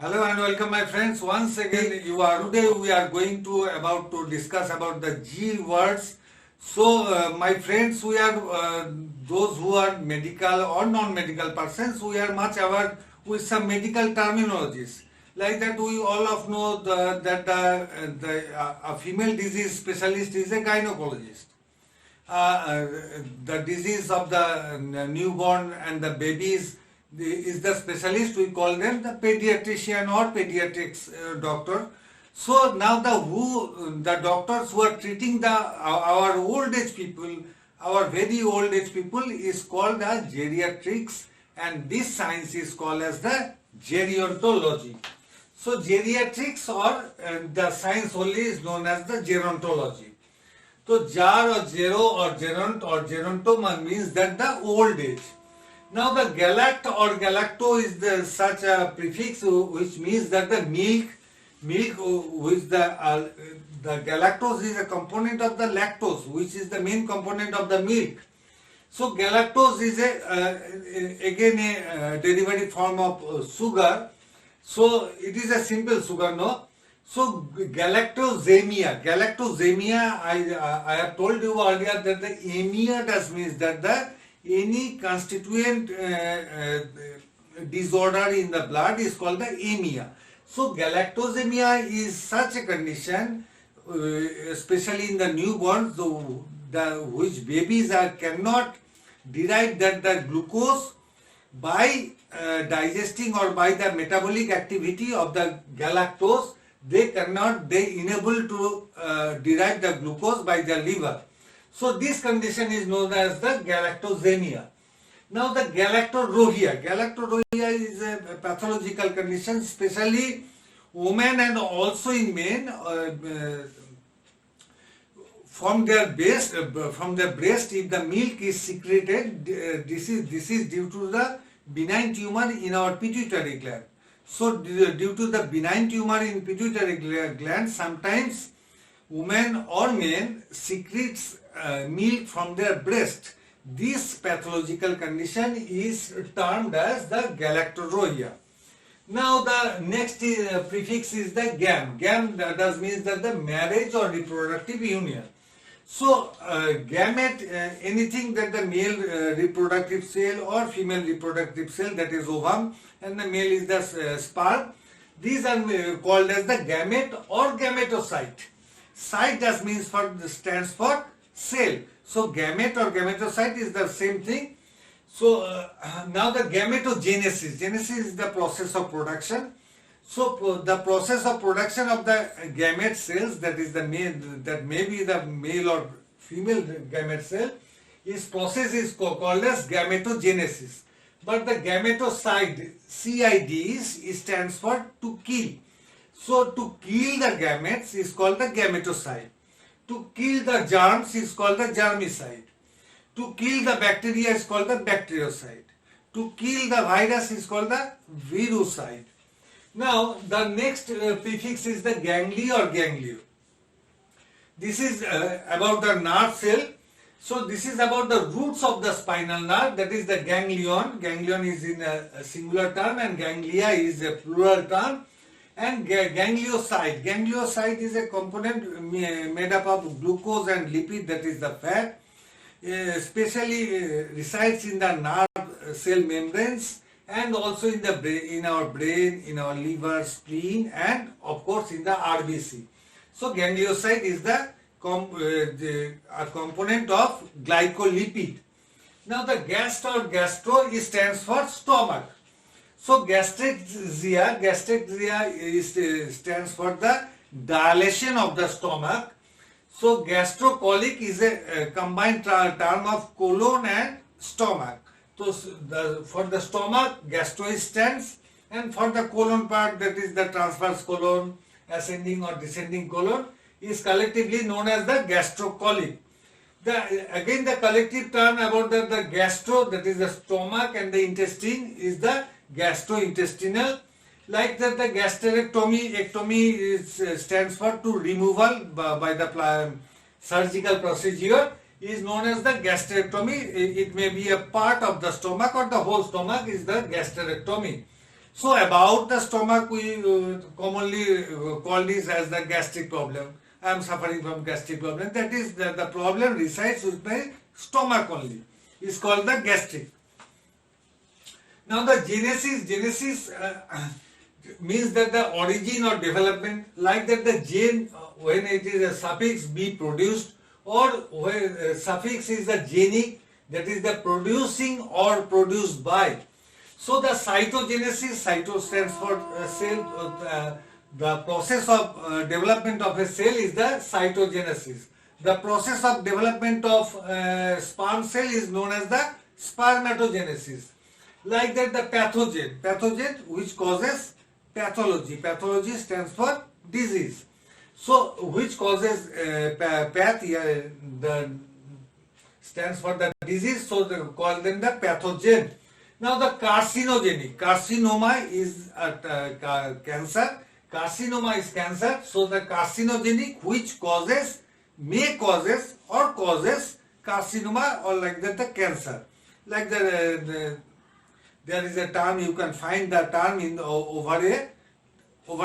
Hello and welcome, my friends. Once again, today we are going to about to discuss about the G words. So, my friends, we are those who are medical or non-medical persons. We are much aware with some medical terminologies. Like that, we all of know that a female disease specialist is a gynecologist. The disease of the newborn and the babies is the specialist. We call them the pediatrician or pediatrics doctor. So now the doctors who are treating our old age people, our very old age people, is called the geriatrics, and this science is called as the gerontology. So geriatrics or the science only is known as the gerontology. So jar or gero or geront or gerontoma means that the old age. Now the galact or galacto is such a prefix which means that the milk which the galactose is a component of the lactose, which is the main component of the milk. So galactose is again a derivative form of sugar. So it is a simple sugar, no? So galactosemia, I have told you earlier that the emia does means that any constituent disorder in the blood is called the emia. So galactosemia is such a condition, especially in the newborns, which babies cannot derive the glucose by digesting or by the metabolic activity of the galactose. They unable to derive the glucose by their liver. So this condition is known as the galactosemia. Now the galactorrhea. Galactorrhea is a pathological condition, especially women and also in men. From their breast, if the milk is secreted, this is due to the benign tumor in our pituitary gland. So due to the benign tumor in pituitary gland, sometimes women or men secretes milk from their breast. This pathological condition is termed as the galactorrhea. Now the next prefix is the gam. Gam does means that the marriage or reproductive union. So gamete, anything that the male reproductive cell or female reproductive cell, that is ovum, and the male is the sperm. These are called as the gamete or gametocyte. Cyte does means stands for cell. So gamete or gametocyte is the same thing. So now the gametogenesis. Genesis is the process of production. So the process of production of the gamete cells, that is the male, that may be the male or female gamete cell, process is called as gametogenesis. But the gametocide, CID, stands for to kill. So to kill the gametes is called the gametocide. To kill the germs is called the germicide. To kill the bacteria is called the bacteriocide. To kill the virus is called the virucide. Now the next prefix is the ganglia or ganglio. This is about the nerve cell. So this is about the roots of the spinal nerve, that is the ganglion. Ganglion is in a singular term and ganglia is a plural term. And ganglioside. Ganglioside is a component made up of glucose and lipid, that is the fat. Especially resides in the nerve cell membranes and also in our brain, in our liver, spleen, and of course in the RBC. So ganglioside is a component of glycolipid. Now the gastro stands for stomach. So gastrexia stands for the dilation of the stomach. So gastrocolic is a combined term of colon and stomach. So for the stomach, gastro stands, and for the colon part, that is the transverse colon, ascending or descending colon, is collectively known as the gastrocolic. Again the collective term about the gastro, that is the stomach, and the intestine is the gastrointestinal. Like that, the ectomy stands for to removal by the surgical procedure, is known as the gastrectomy. It may be a part of the stomach or the whole stomach is the gastrectomy. So about the stomach, we commonly call this as the gastric problem. I am suffering from gastric problem. That is the problem resides with my stomach only. It's called the gastric. Now the genesis means that the origin or development, like that the gene when it is a suffix be produced, or when suffix is the genic, that is the producing or produced by. So the cytogenesis, cyto stands for cell, the process of development of a cell is the cytogenesis. The process of development of sperm cell is known as the spermatogenesis. Like that the pathogen which causes pathology stands for disease. So which causes the stands for the disease, so they call them the pathogen. Now the carcinogenic, carcinoma is cancer, carcinoma is cancer, so the carcinogenic which causes, may causes or causes carcinoma, or like that the cancer. Like there is a term, you can find the term in over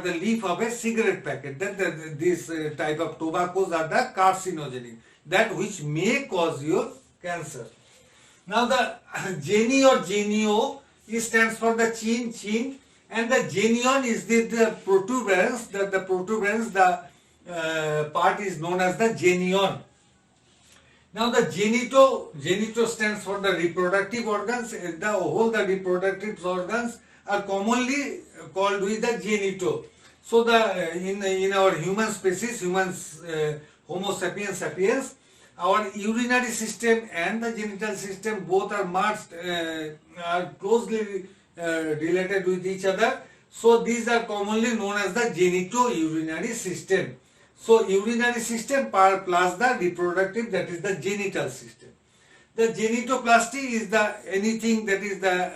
the leaf of a cigarette packet, that this type of tobaccos are the carcinogenic, that which may cause your cancer. Now the geni or genio, it stands for the chin, and the genion is the protuberance, the part is known as the genion. Now the genito stands for the reproductive organs. The reproductive organs are commonly called with the genito. So the in our human species, Homo sapiens sapiens, our urinary system and the genital system both are merged, are closely related with each other. So these are commonly known as the genito-urinary system. So urinary system plus the reproductive, that is the genital system. The genitoplasty is the anything that is the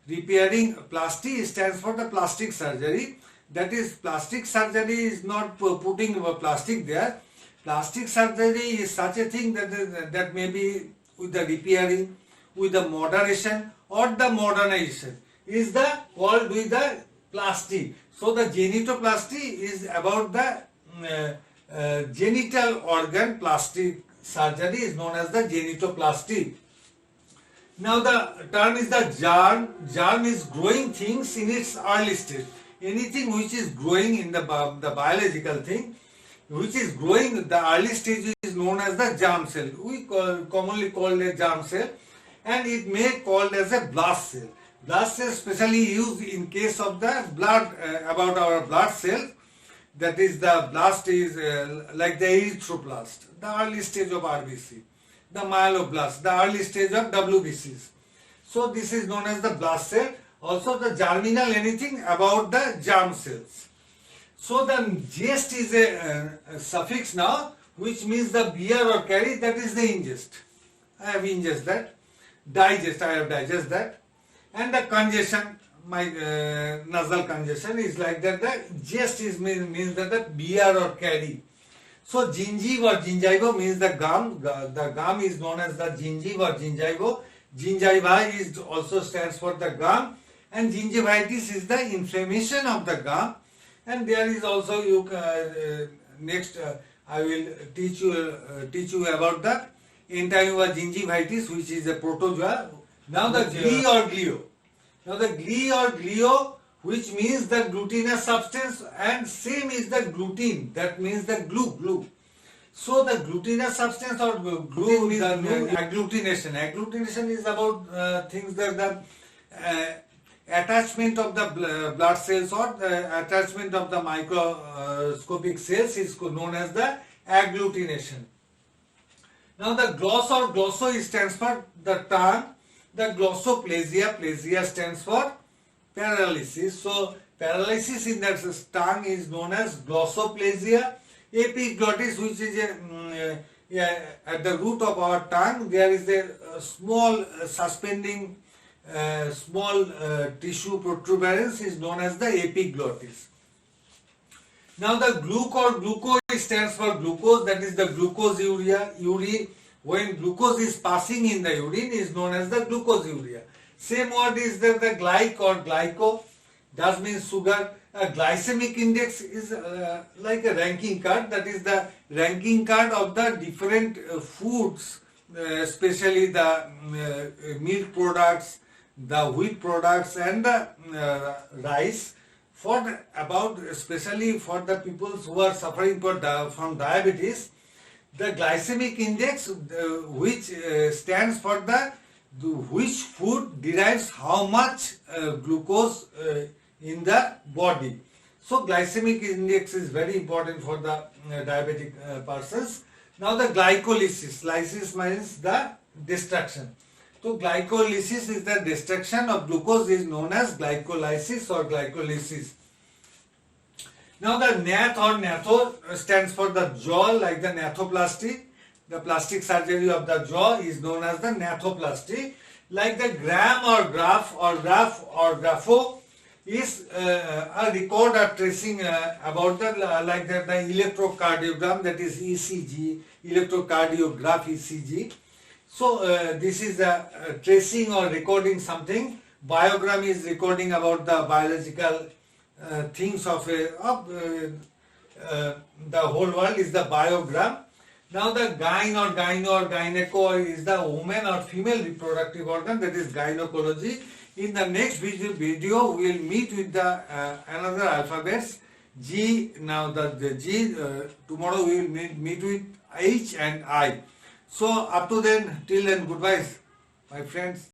repairing plasty stands for the plastic surgery. That is, plastic surgery is not putting plastic there. Plastic surgery is such a thing that may be with the repairing, with the moderation or the modernization, is the called with the plasty. So the genitoplasty is about the genital organ. Plastic surgery is known as the genitoplasty. Now the term is the germ. Germ is growing things in its early stage. Anything which is growing in the biological thing, which is growing, the early stage is known as the germ cell. We commonly call it germ cell, and it may called as a blast cell. Blast cell specially used in case of the blood, about our blood cell. That is, the blast is like the erythroblast, the early stage of RBC, the myeloblast, the early stage of WBCs. So this is known as the blast cell. Also the germinal, anything about the germ cells. So the gest is a suffix now, which means the bear or carry, that is the ingest. I have ingest that. Digest, I have digest that. And the congestion, my nasal congestion is like that. The gest is means that the bear or carry. So gingiva or gingivo means the gum. The gum is known as the gingiva or gingivo. Gingiva is also stands for the gum, and gingivitis is the inflammation of the gum. And there is also next I will teach you about the entanuva gingivitis, which is a protozoa. Now the glee or glio. Now the glee or glio, which means the glutinous substance, and same is the gluten, that means the glue. So the glutinous substance or glue is agglutination. Agglutination is about things that the attachment of the blood cells or the attachment of the microscopic cells is known as the agglutination. Now the gloss or glosso stands for the tongue. The glossoplasia, plasia stands for paralysis. So paralysis in that tongue is known as glossoplasia. Epiglottis, which is at the root of our tongue, there is a small suspending small tissue protuberance is known as the epiglottis. Now the glucose stands for glucose, that is the glucoseuria. When glucose is passing in the urine is known as the glucoseuria. Same word is there, the glyc or glyco, that means sugar. Glycemic index is like a ranking card, that is the ranking card of the different foods, especially the milk products, the wheat products and the rice. For about especially for the people who are suffering from diabetes, the glycemic index, which stands for the which food derives how much glucose in the body. So glycemic index is very important for the diabetic persons. Now the glycolysis. Lysis means the destruction. So glycolysis is the destruction of glucose, is known as glycolysis or glycolysis. Now the nath or natho stands for the jaw, like the nathoplasty. The plastic surgery of the jaw is known as the nathoplasty. Like the gram or graph or grapho is a record or tracing about the like the electrocardiogram, that is ECG, electrocardiograph ECG. So this is the tracing or recording something. Biogram is recording about the biological things of the whole world is the biogram. Now the gyne or gyneco is the woman or female reproductive organ, that is gynecology. In the next video we will meet with the another alphabets G. Now the G, tomorrow we will meet with H and I. So up to then, till then, goodbye my friends.